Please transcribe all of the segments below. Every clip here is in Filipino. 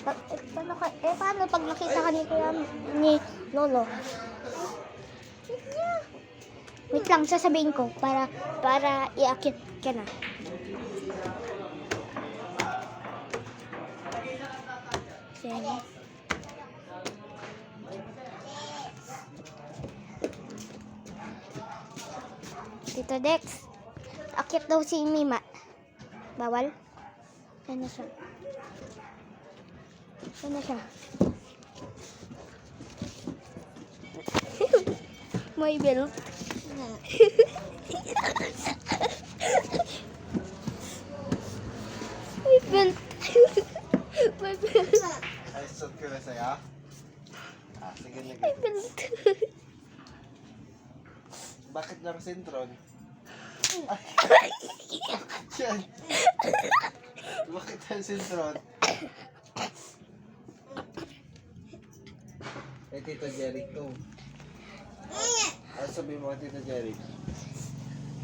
Paano pag nakita ka ni Lolo? Wait lang, sasabihin ko para iakit ka na. Sige. Tito Dex, akit daw si Mima. Bawal? Saan na siya? Saan na siya? May belt. May belt. May belt. Ay, suot ko na sa'yo? Sige na. May belt. Bakit lang sentron? Yan. Bakit lang sentron? Eh, Tito Jerry to. Ano sabihin mo kay Tito Jerry?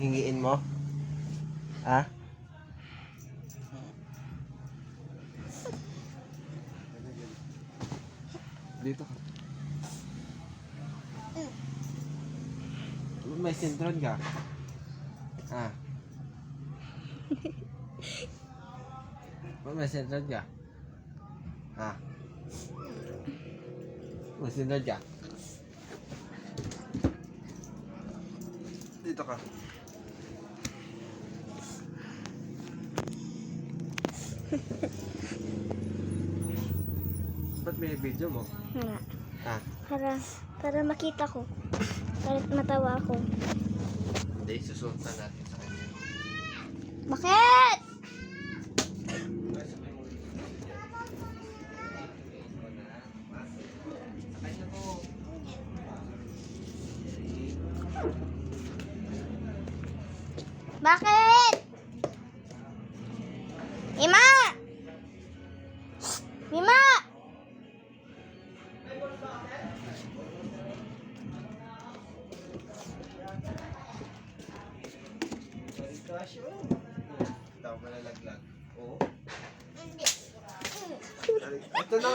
Hingiin mo? Ha? Dito ka. May sentron ka? Ha? May sentron ka? Ha? May sentron ka? Dito ka. Ba't may video mo? Wala. Ha? Para makita ko. Para matawa ako. Hindi, susuot na natin sa kanya. Bakit? Bakit? Mima! Mima! Tao malalaglag. Oo. Ito na.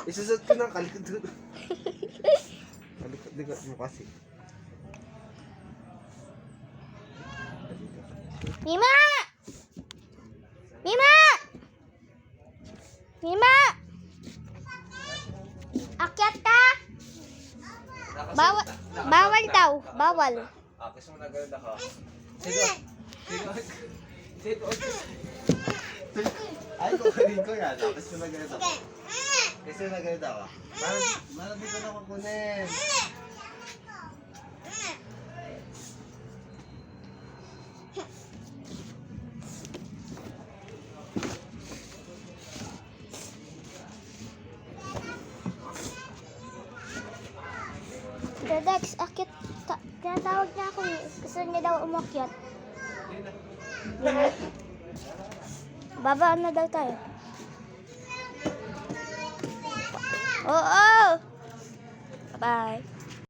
Isusot ko na. Kalikot. Kalikot mo kasi. Mima! Mima! Mima! Akyat ka? Bawal daw. Bawal. Kasi mo nagano'n ako. Sino? Ay, kukunin ko yan. Kasi mo nagano'n ako. Kasi mo nagano'n ako. Marami ko na kukunin. Dex, akyat. Tinatawag niya ako eh. Gusto niya daw umakyat. Babaan na daw tayo. Oo! Bye-bye.